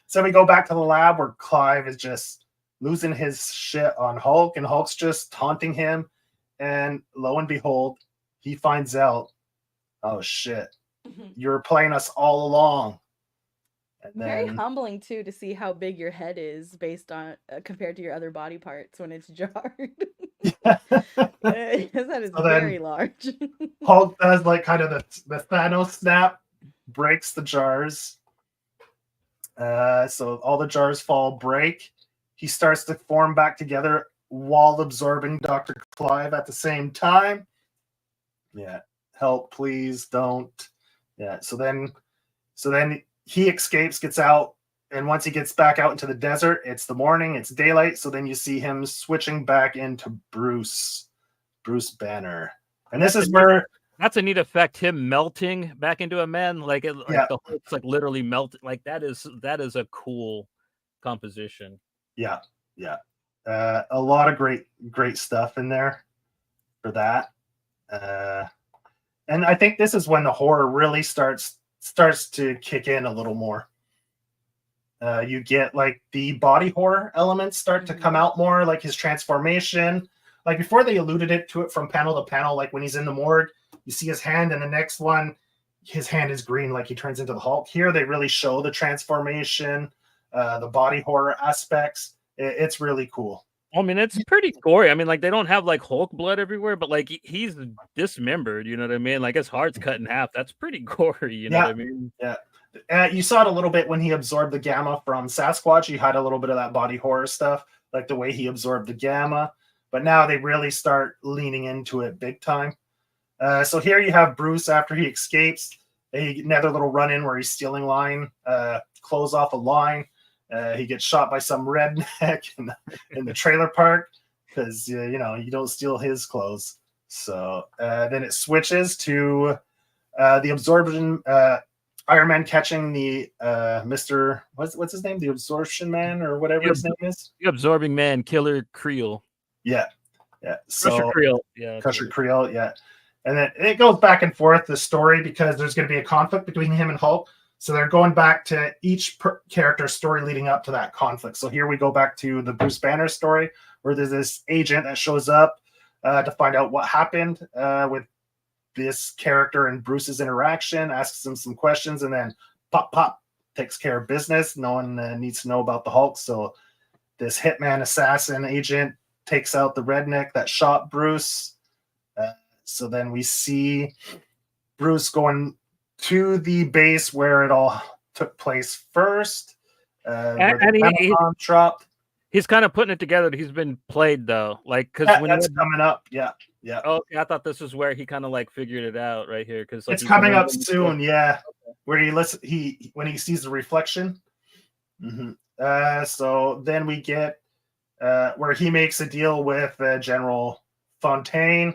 So we go back to the lab where Clive is just losing his shit on Hulk, and Hulk's just taunting him. And lo and behold, he finds out, oh shit, you're playing us all along. And then, very humbling too to see how big your head is based on compared to your other body parts when it's jarred. His head is very large. Hulk does like kind of the Thanos snap, breaks the jars. So all the jars break. He starts to form back together while absorbing Dr. Clive at the same time. Yeah. Help, please, don't. Yeah. So then he escapes, gets out, and once he gets back out into the desert, it's the morning, it's daylight. So then you see him switching back into Bruce Banner. And this is where that's a neat effect. Him melting back into a man, like the Hulk's like literally melted. Like that is a cool composition. Yeah. A lot of great stuff in there for that. And I think this is when the horror really starts to kick in a little more. You get like the body horror elements start to come out more, like his transformation. Like before they alluded to it from panel to panel, like when he's in the morgue, you see his hand, and the next one, his hand is green, like he turns into the Hulk. Here they really show the transformation, the body horror aspects. It's really cool. I mean, it's pretty gory. I mean, like they don't have like Hulk blood everywhere, but like he's dismembered. You know what I mean? Like his heart's cut in half. That's pretty gory. You know what I mean? Yeah. You saw it a little bit when he absorbed the gamma from Sasquatch. He had a little bit of that body horror stuff, like the way he absorbed the gamma. But now they really start leaning into it big time. So here you have Bruce after he escapes. Another little run-in where he's stealing clothes off a line. He gets shot by some redneck in the trailer park because, you don't steal his clothes. So then it switches to the absorption, Iron Man catching the Mr. What's his name? The Absorption Man or whatever his name is? The Absorbing Man, Killer Creel. Yeah. So, Crusher Creel. Yeah. Crusher Creel, yeah. And then it goes back and forth, the story, because there's going to be a conflict between him and Hulk. So they're going back to each character's story leading up to that conflict. So here we go back to the Bruce Banner story, where there's this agent that shows up to find out what happened with this character and Bruce's interaction, asks him some questions, and then pop, takes care of business. No one needs to know about the Hulk. So this hitman assassin agent takes out the redneck that shot Bruce. So then we see Bruce going to the base where it all took place first. Where the bomb dropped. He's kind of putting it together. He's been played though, like because when that's coming up. Yeah. Oh, I thought this was where he kind of like figured it out right here because like, it's coming up soon. Yeah, okay. Where when he sees the reflection. So then we get where he makes a deal with General Fontaine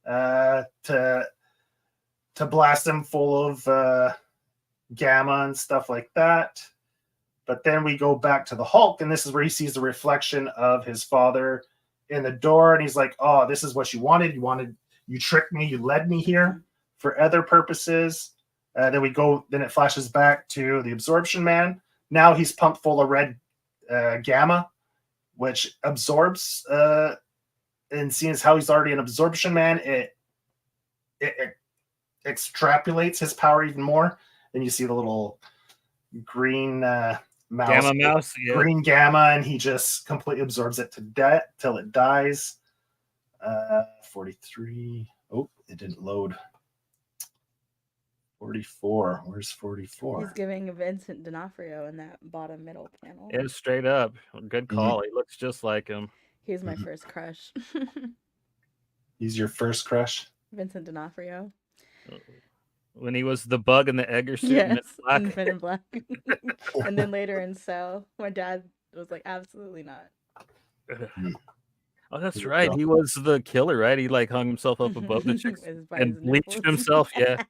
to blast him full of gamma and stuff like that. But then we go back to the Hulk, and this is where he sees the reflection of his father in the door, and he's like, oh, this is what you wanted. You tricked me. You led me here for other purposes. Then it flashes back to the Absorption Man. Now he's pumped full of red gamma, which absorbs, and seeing as how he's already an Absorption Man, it extrapolates his power even more. And you see the little green mouse, green gamma, and he just completely absorbs it to death till it dies. 43. Oh, it didn't load. 44. Where's He's 44? giving Vincent D'Onofrio in that bottom middle panel. It's straight up. Good call. He looks just like him. He's my first crush. He's your first crush? Vincent D'Onofrio. When he was the bug in the Egger suit in Men in in Black. Men in Black. And then later in Cell, my dad was like, absolutely not. Oh, that's right. He was the killer, right? He like hung himself up above the chicks and bleached himself. Yeah.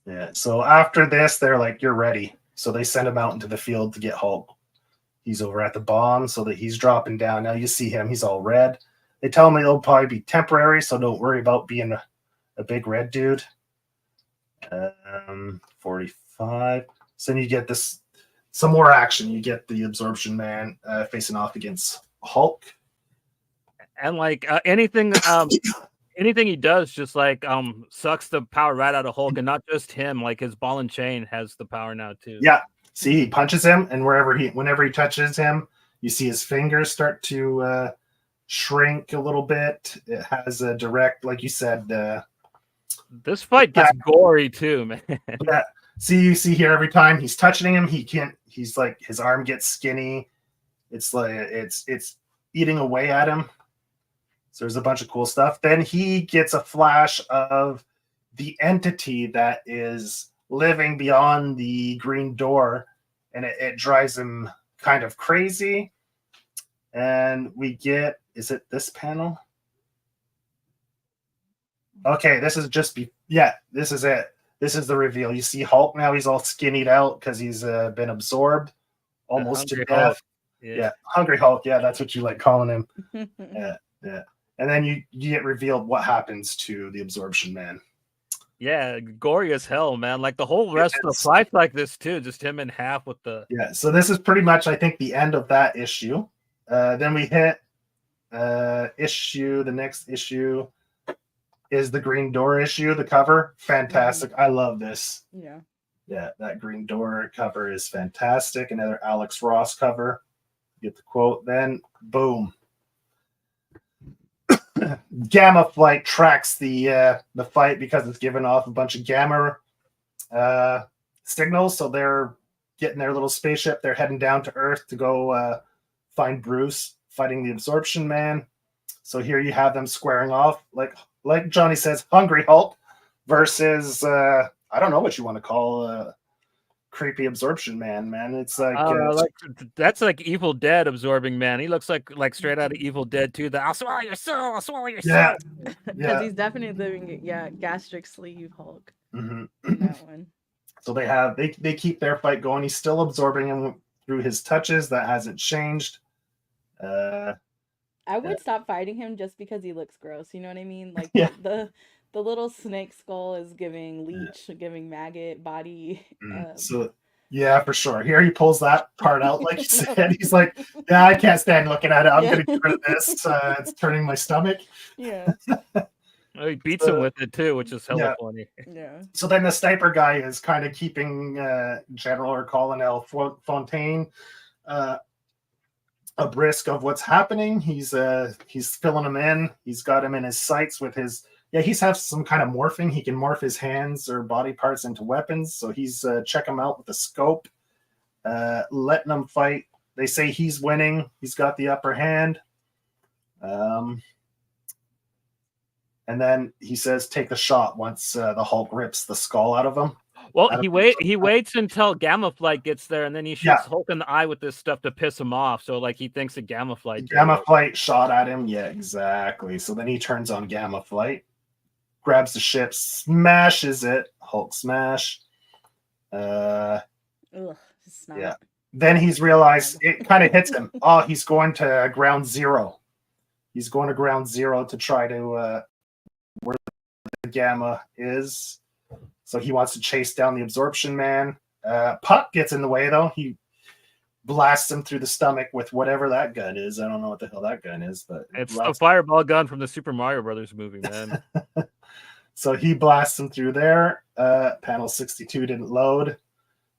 Yeah. So after this, they're like, "You're ready." So they send him out into the field to get Hulk. He's over at the bomb, so that he's dropping down. Now you see him; he's all red. They tell him it'll probably be temporary, so don't worry about being a big red dude. 45. So then you get some more action. You get the Absorption Man facing off against Hulk. And like anything he does just like sucks the power right out of Hulk, and not just him, like his ball and chain has the power now too. Yeah. See, he punches him, and whenever he touches him, you see his fingers start to shrink a little bit. It has a direct, like you said, this fight gets gory too, man. Yeah. You see here every time he's touching him, he's like his arm gets skinny. It's like it's eating away at him. So there's a bunch of cool stuff. Then he gets a flash of the entity that is living beyond the green door, and it drives him kind of crazy. And we get, is it this panel? Okay, this is this is it. This is the reveal. You see Hulk now, he's all skinnied out because he's been absorbed almost to death. Yeah, Hungry Hulk. Yeah, that's what you like calling him. Yeah. And then you get revealed what happens to the Absorption Man. Yeah, gory as hell, man. Like the whole rest of the fight's like this too, just him in half with the. Yeah, so this is pretty much, I think, the end of that issue. Then we hit issue. The next issue is the Green Door issue. The cover, fantastic. I love this. Yeah, that Green Door cover is fantastic. Another Alex Ross cover. Get the quote. Then boom. Gamma Flight tracks the fight because it's giving off a bunch of gamma signals. So they're getting their little spaceship. They're heading down to Earth to go find Bruce fighting the Absorption Man. So here you have them squaring off, like Johnny says, Hungry Hulk versus I don't know what you want to call creepy Absorption Man. It's like that's like Evil Dead absorbing man. He looks like straight out of Evil Dead too. I'll swallow your soul. I'll swallow your soul. Because he's definitely living gastric sleeve Hulk. Mm-hmm. That one. So they keep their fight going. He's still absorbing him through his touches. That hasn't changed. I would stop fighting him just because he looks gross. You know what I mean? Like the little snake skull is giving leech, giving maggot body. So yeah, for sure. Here he pulls that part out, like you said. He's like, "Yeah, I can't stand looking at it. I'm gonna get rid of this. It's turning my stomach." Yeah. He beats him with it too, which is hella funny. Yeah. So then the sniper guy is kind of keeping General or Colonel Fontaine abreast of what's happening. He's filling him in. He's got him in his sights with his. Yeah, he's have some kind of morphing. He can morph his hands or body parts into weapons. So he's checking him out with the scope, letting them fight. They say he's winning. He's got the upper hand. And then he says, "Take the shot." Once the Hulk rips the skull out of him. Well, he waits until Gamma Flight gets there, and then he shoots Hulk in the eye with this stuff to piss him off. So like he thinks a Gamma Flight. Gamma Flight shot at him. Yeah, exactly. So then he turns on Gamma Flight, grabs the ship, smashes it. Hulk smash. Ugh, yeah. Then he's realized it kind of hits him. Oh, he's going to ground zero. He's going to ground zero to try to where the Gamma is. So he wants to chase down the Absorption Man. Puck gets in the way, though. He blasts him through the stomach with whatever that gun is. I don't know what the hell that gun is, but it's the fireball gun from the Super Mario Brothers movie, man. So he blasts him through there. Panel 62 didn't load.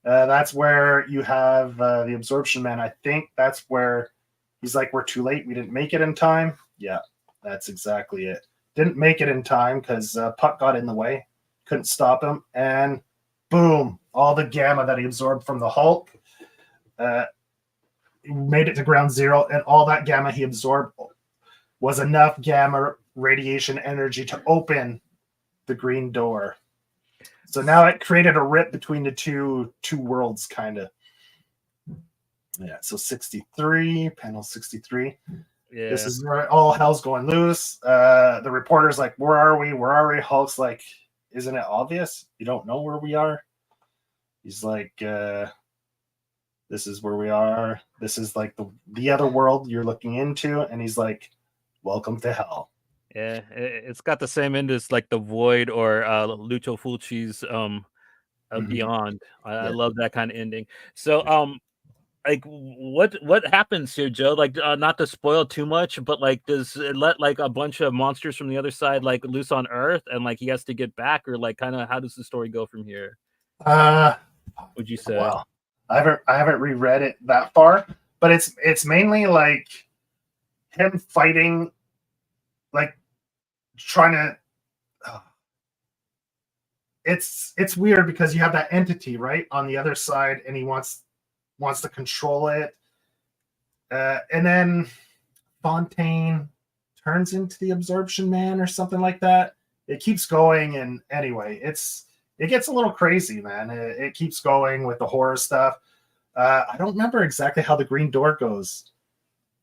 That's where you have the Absorption Man. I think that's where he's like, "We're too late. We didn't make it in time." Yeah, that's exactly it. Didn't make it in time because Puck got in the way. Couldn't stop him. And boom, all the gamma that he absorbed from the Hulk made it to ground zero, and all that gamma he absorbed was enough gamma radiation energy to open the green door. So now it created a rip between the two worlds, kind of. Yeah, so 63, panel 63. Yeah. This is where all hell's going loose. The reporter's like, where are we? Where are we? Hulk's like, isn't it obvious? You don't know where we are? He's like, this is where we are. This is like the other world you're looking into. And he's like, welcome to hell. Yeah, it's got the same end as like the Void or Lucio Fulci's Beyond. I love that kind of ending. So like what happens here, Joe? Like not to spoil too much, but like does it let like a bunch of monsters from the other side like loose on Earth and like he has to get back, or like kind of how does the story go from here? Would you say? Well, I haven't reread it that far, but it's mainly like him fighting, like trying to it's weird because you have that entity right on the other side and he wants to control it, and then Fontaine turns into the Absorption Man or something like that. It keeps going, and anyway, it gets a little crazy, man. It keeps going with the horror stuff. I don't remember exactly how the green door goes,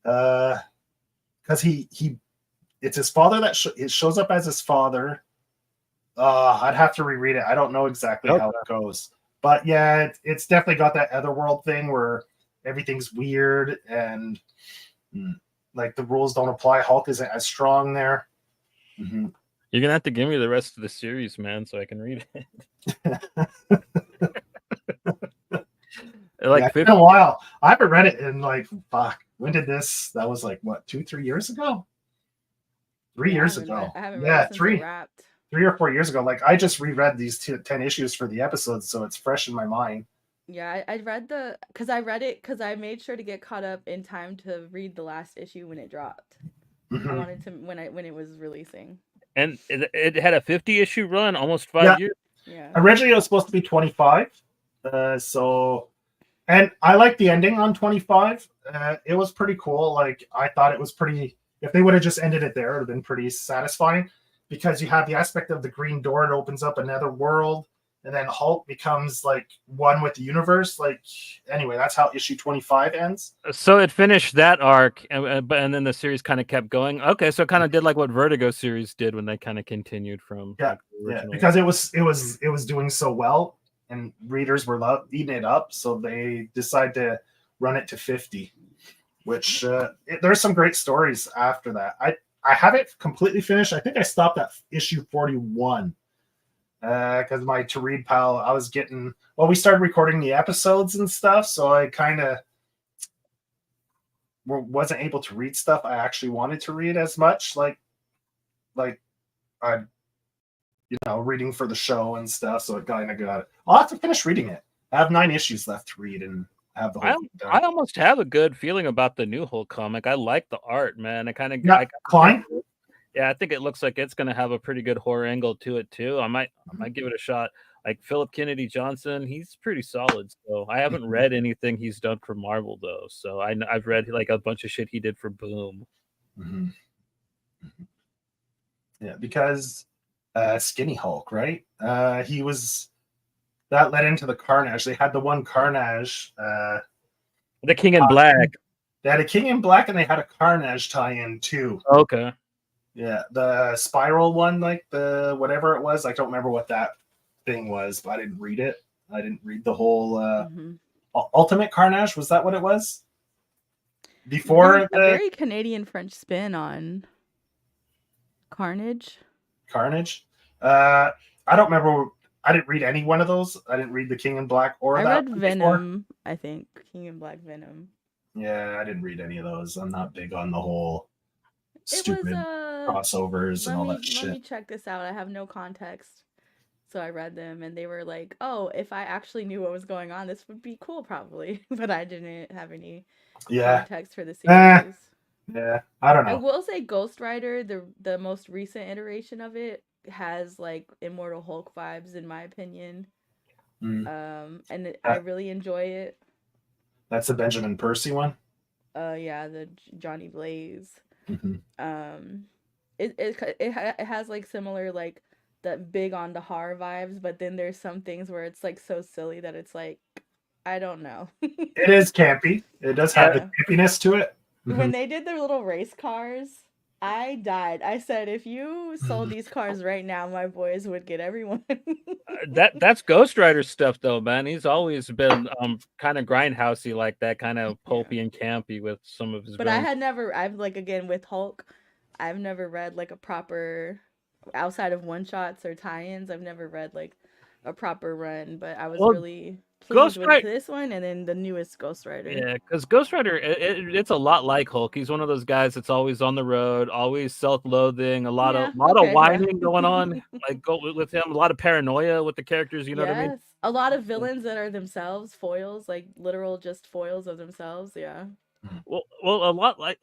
because it's his father that it shows up as his father. I'd have to reread it. I don't know exactly how it goes, but yeah, it's definitely got that otherworld thing where everything's weird and like the rules don't apply. Hulk isn't as strong there. Mm-hmm. You're gonna have to give me the rest of the series, man, so I can read it. Like it's been a while. I haven't read it in like fuck. When did this? That was like what, 2-3 years ago? 3 years ago. I haven't read it since it wrapped. 3 or 4 years ago. Like I just reread these 10 issues for the episodes, so it's fresh in my mind. Yeah, I read because I made sure to get caught up in time to read the last issue when it dropped. Mm-hmm. I wanted to when it was releasing. And it had a 50-issue run, almost 5 years. Yeah. Originally, it was supposed to be 25. So, and I like the ending on 25. It was pretty cool. Like I thought it was pretty. If they would have just ended it there, it would have been pretty satisfying. Because you have the aspect of the green door, it opens up another world, and then Hulk becomes like one with the universe. Like anyway, that's how issue 25 ends. So it finished that arc, and then the series kind of kept going. Okay, so it kind of did like what Vertigo series did when they kind of continued from because it was doing so well, and readers were eating it up, so they decided to run it to 50. Which there's some great stories after that. I haven't completely finished. I think I stopped at issue 41 because my to read pal, I was getting, we started recording the episodes and stuff, so I kind of wasn't able to read stuff I actually wanted to read as much, like I, reading for the show and stuff. So it kind of got. I'll have to finish reading it. I have 9 issues left to read and have the whole thing done. I almost have a good feeling about the new Hulk comic. I like the art, man. I kind of Klein. Yeah, I think it looks like it's going to have a pretty good horror angle to it too. I might give it a shot. Like Philip Kennedy Johnson, he's pretty solid. So I haven't read anything he's done for Marvel though. So I've read like a bunch of shit he did for Boom. Mm-hmm. Yeah, because Skinny Hulk, right? He was. That led into the Carnage. They had the one Carnage. The King in Black. They had a King in Black and they had a Carnage tie-in too. Okay. Yeah, the Spiral one, like the whatever it was. I don't remember what that thing was, but I didn't read it. I didn't read the whole Ultimate Carnage. Was that what it was? Before a very Canadian French spin on Carnage. I don't remember. I didn't read any one of those. I didn't read the King in Black or I that read Venom. Before. I think King in Black Venom. Yeah, I didn't read any of those. I'm not big on the whole stupid crossovers and all that shit. Let me check this out. I have no context. So I read them and they were like, oh, if I actually knew what was going on, this would be cool probably. But I didn't have any context for the series. Yeah, I don't know. I will say Ghost Rider, the most recent iteration of it, has like Immortal Hulk vibes in my opinion. And I That, really enjoy it. that's the Benjamin Percy one. Yeah, the Johnny Blaze. Mm-hmm. Um, it has like similar like the big on the horror vibes, but then there's some things where it's like so silly that it's like I don't know. It is campy. It does have the Yeah. campiness to it. When they did their little race cars, I died. I said, if you sold these cars right now, my boys would get everyone. That's Ghost Rider stuff though, man. He's always been kind of grindhousey like that, kind of Yeah. pulpy and campy with some of his But I villains. had never, I've like, again, with Hulk, I've never read like a proper, outside of one shots or tie ins, I've never read like a proper run. But I was Well, really pleased Ghost with Rider, this one and then the newest Ghost Rider. yeah, because Ghost Rider, it's a lot like Hulk. He's one of those guys that's always on the road, always self-loathing, a lot Yeah, of okay, yeah. whining going on, like go with him, a lot of paranoia with the characters. You know what I mean? Yes. A lot of villains that are themselves foils, like literal just foils of themselves. Yeah. Well, a lot like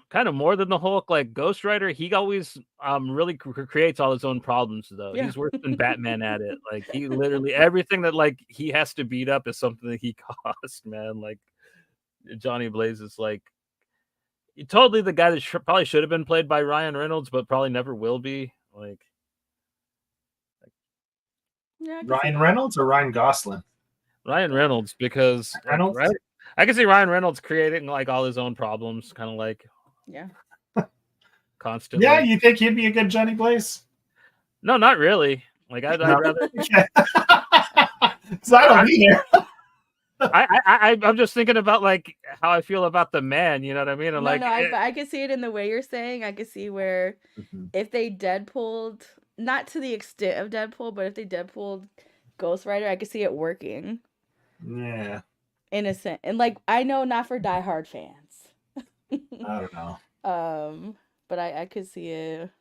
kind of more than the Hulk. Like Ghost Rider, he always really creates all his own problems. Though Yeah. he's worse than Batman at it. Like he literally everything that like he has to beat up is something that he caused. Man, like Johnny Blaze is like totally the guy that probably should have been played by Ryan Reynolds, but probably never will be. Like Yeah, I can see Ryan that. Reynolds or Ryan Gosling? Ryan Reynolds, because like, Reynolds. right, I can see Ryan Reynolds creating like all his own problems, kind of like Yeah. constantly. Yeah, you think he'd be a good Johnny Blaze? No, not really. Like I'd rather. So I don't either. I'm just thinking about like how I feel about the man. You know what I mean? And No, like, no, I can see it in the way you're saying. I can see where if they Deadpooled, not to the extent of Deadpool, but if they Deadpooled Ghost Rider, I could see it working. Yeah. Innocent. And like I know not for diehard fans. I don't know. But I could see it.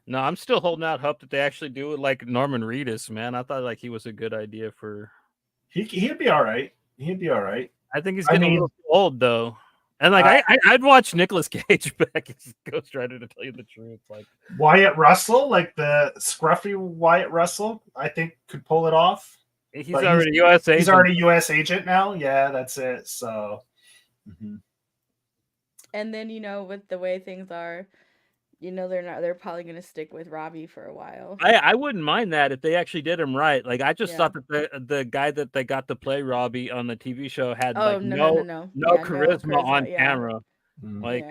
no, I'm still holding out hope that they actually do it like Norman Reedus. Man, I thought like he was a good idea for. He'd be all right. He'd be all right. I think he's getting a little old though. And like I'd watch Nicolas Cage back as Ghost Rider to tell you the truth. Like Wyatt Russell, like the scruffy Wyatt Russell, I think could pull it off. He's already U.S. agent. He's already U.S. agent now. Yeah, that's it. So. And then with the way things are, they're probably gonna stick with Robbie for a while. I wouldn't mind that if they actually did him right. Like I just thought that the guy that they got to play Robbie on the TV show had no charisma on camera. Like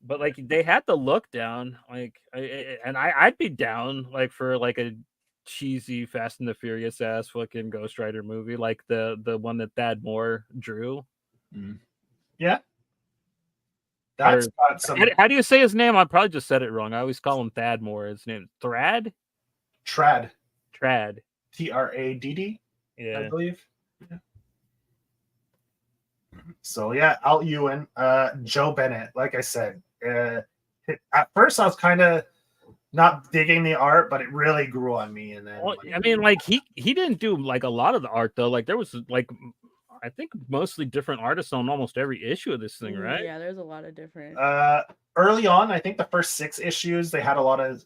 but like they had the look down. Like I'd be down like for like a cheesy Fast and the Furious ass fucking Ghost Rider movie, like the one that Thad Moore drew. Yeah. That's got some. How do you say his name? I probably just said it wrong. I always call him Thad Moore. His name Trad. Tradd. Tradd. Yeah. I believe. Yeah. So yeah, Al Ewing, Joe Bennett. Like I said, at first I was kind of not digging the art, but it really grew on me. And then, I mean, like he didn't do like a lot of the art though. Like there was like. I think mostly different artists on almost every issue of this thing, right? Yeah, there's a lot of different. Early on, I think the first 6 issues they had a lot of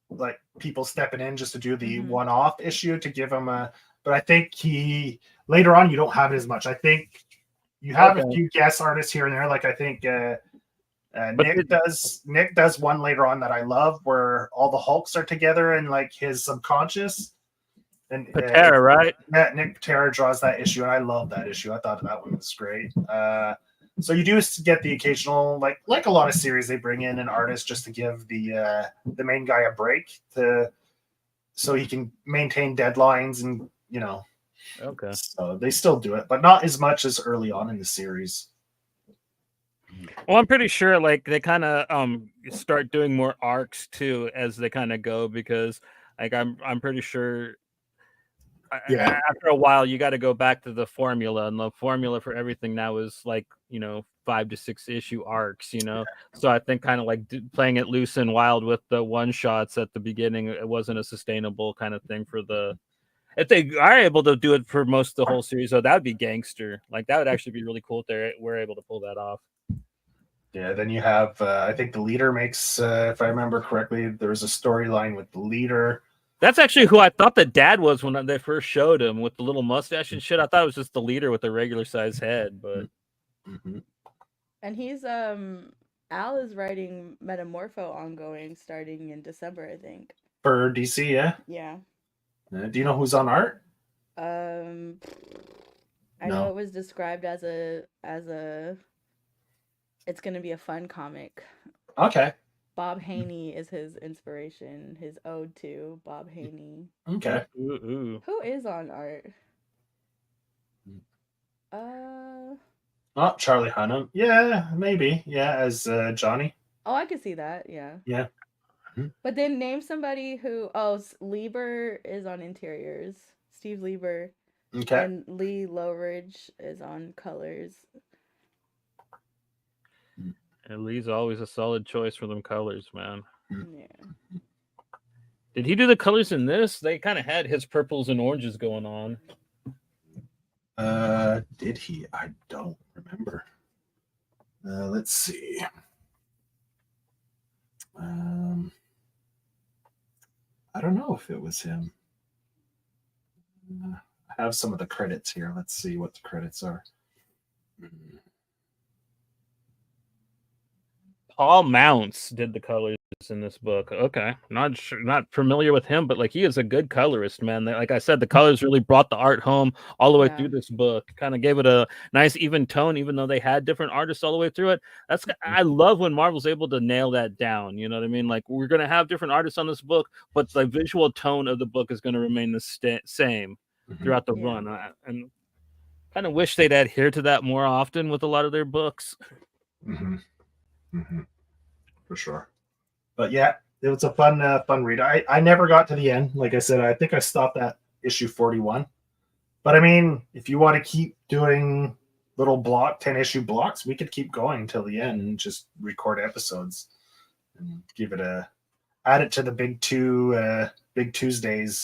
like people stepping in just to do the one-off issue to give him a. But I think later on you don't have it as much. I think you have a few guest artists here and there. Like I think Nick does one later on that I love where all the Hulks are together and like his subconscious. And Patera, right? Yeah, Nick Patera draws that issue, and I love that issue. I thought that one was great. So you do get the occasional, like a lot of series, they bring in an artist just to give the main guy a break so he can maintain deadlines and Okay. So they still do it, but not as much as early on in the series. Well, I'm pretty sure like they kind of start doing more arcs too as they kind of go because like I'm pretty sure. Yeah. After a while, you got to go back to the formula, and the formula for everything now is like 5 to 6 issue arcs. So I think kind of like playing it loose and wild with the one shots at the beginning, it wasn't a sustainable kind of thing for the. If they are able to do it for most of the whole series, though, that would be gangster. Like that would actually be really cool if they were able to pull that off. Yeah, then you have, I think the leader makes, if I remember correctly, there was a storyline with the leader. That's actually who I thought the dad was when they first showed him with the little mustache and shit. I thought it was just the leader with a regular size head, but Mm-hmm. And he's Al is writing Metamorpho ongoing starting in December, I think. For DC, yeah. Yeah. Do you know who's on art? I No. know it was described as a it's gonna be a fun comic. Okay. Bob Haney is his inspiration, his ode to Bob Haney. Okay. ooh. Who is on art? Oh, Charlie Hunnam. Yeah, maybe. Yeah, as Johnny. Oh, I could see that. Yeah. Yeah. But then name somebody who. Oh, Lieber is on interiors. Steve Lieber. Okay. And Lee Lowridge is on colors. And Lee's always a solid choice for them colors, man. Yeah. Did he do the colors in this? They kind of had his purples and oranges going on. Did he? I don't remember. Let's see. I don't know if it was him. I have some of the credits here. Let's see what the credits are. Paul Mounts did the colors in this book. Okay, not familiar with him, but like he is a good colorist, man. Like I said, the colors really brought the art home all the way through this book. Kind of gave it a nice even tone, even though they had different artists all the way through it. I love when Marvel's able to nail that down. You know what I mean? Like we're gonna have different artists on this book, but the visual tone of the book is going to remain the same throughout the run. And kind of wish they'd adhere to that more often with a lot of their books. For sure. But yeah, it was a fun read. I never got to the end. Like I said, I think I stopped at issue 41. But I mean, if you want to keep doing little 10 issue blocks, we could keep going till the end and just record episodes and add it to the big 2'sdays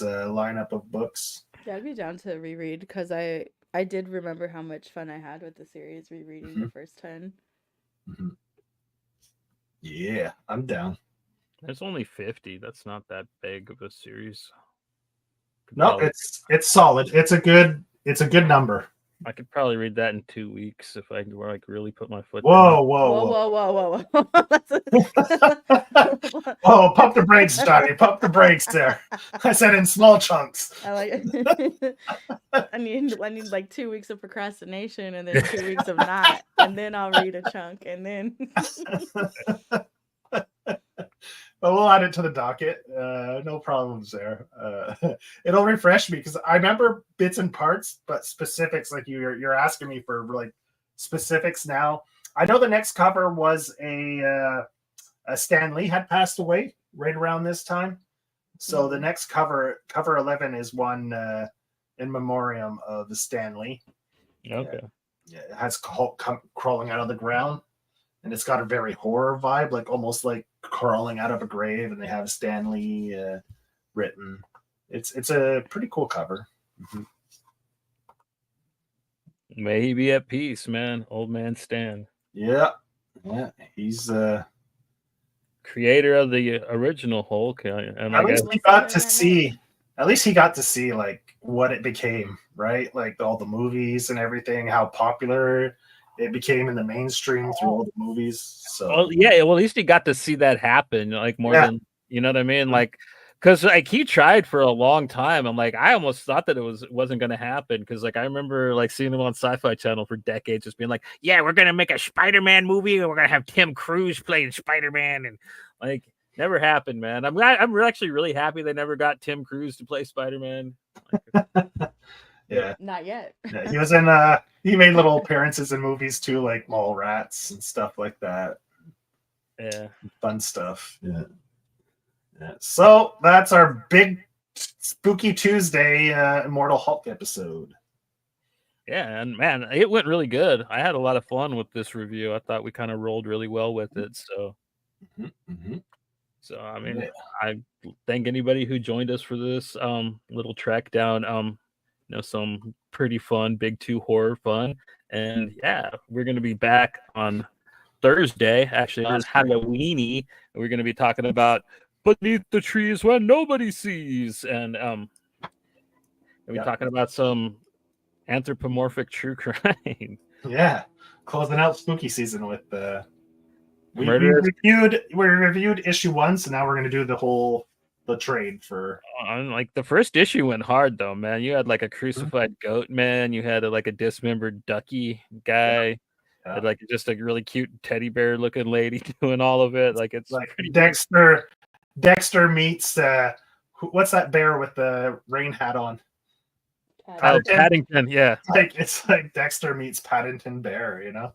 lineup of books. Yeah, I'd be down to reread because I did remember how much fun I had with the series rereading the first 10. Yeah, I'm down. There's only 50. That's not that big of a series. No, it's solid. It's a good number. I could probably read that in 2 weeks if I like really put my foot Whoa, down. whoa. Oh, pump the brakes, Johnny. Pump the brakes there. I said in small chunks. I like I need like 2 weeks of procrastination and then 2 weeks of not, and then I'll read a chunk and then But we'll add it to the docket. No problems there. It'll refresh me because I remember bits and parts, but specifics like you're asking me for like specifics now. I know the next cover was a Stan Lee had passed away right around this time, so the next cover 11 is one in memoriam of the Stan Lee. Okay. Yeah, it has Hulk crawling out of the ground. And it's got a very horror vibe, like almost like crawling out of a grave, and they have Stan Lee written. It's a pretty cool cover. May he be at peace, man. Old man Stan. Yeah, he's creator of the original Hulk, and at least he got to see. At least he got to see like what it became, right? Like all the movies and everything, how popular it became in the mainstream through all the movies. So well, at least he got to see that happen, like more than you know what I mean, like because like he tried for a long time. I'm like, I almost thought that it wasn't going to happen because like I remember like seeing him on Sci-Fi Channel for decades, just being like, yeah, we're gonna make a Spider-Man movie and we're gonna have Tim Cruise playing Spider-Man, and like never happened, man. I'm actually really happy they never got Tim Cruise to play Spider-Man. Yeah, not yet. Yeah, he was in he made little appearances in movies too, like Mallrats and stuff like that. Yeah, fun stuff. Yeah. So that's our big spooky Tuesday Immortal Hulk episode. Yeah, and man, it went really good. I had a lot of fun with this review. I thought we kind of rolled really well with it. So, so I mean, I thank anybody who joined us for this little trek down some pretty fun big 2 horror fun. And yeah, we're gonna be back on Thursday. Actually, it is Halloweeny. We're going to be talking about Beneath the Trees When Nobody Sees, and we're talking about some anthropomorphic true crime. Yeah, closing out spooky season with we Murderous. reviewed issue 1, so now we're gonna do the trade for. Like the first issue went hard though, man. You had like a crucified goat man. You had like a dismembered ducky guy. Yeah. Had like just a really cute teddy bear looking lady doing all of it. Like it's like pretty Dexter meets what's that bear with the rain hat on? Paddington, yeah. It's like Dexter meets Paddington Bear, you know.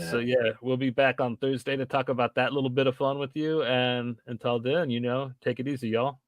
So yeah, we'll be back on Thursday to talk about that little bit of fun with you. And until then, take it easy, y'all.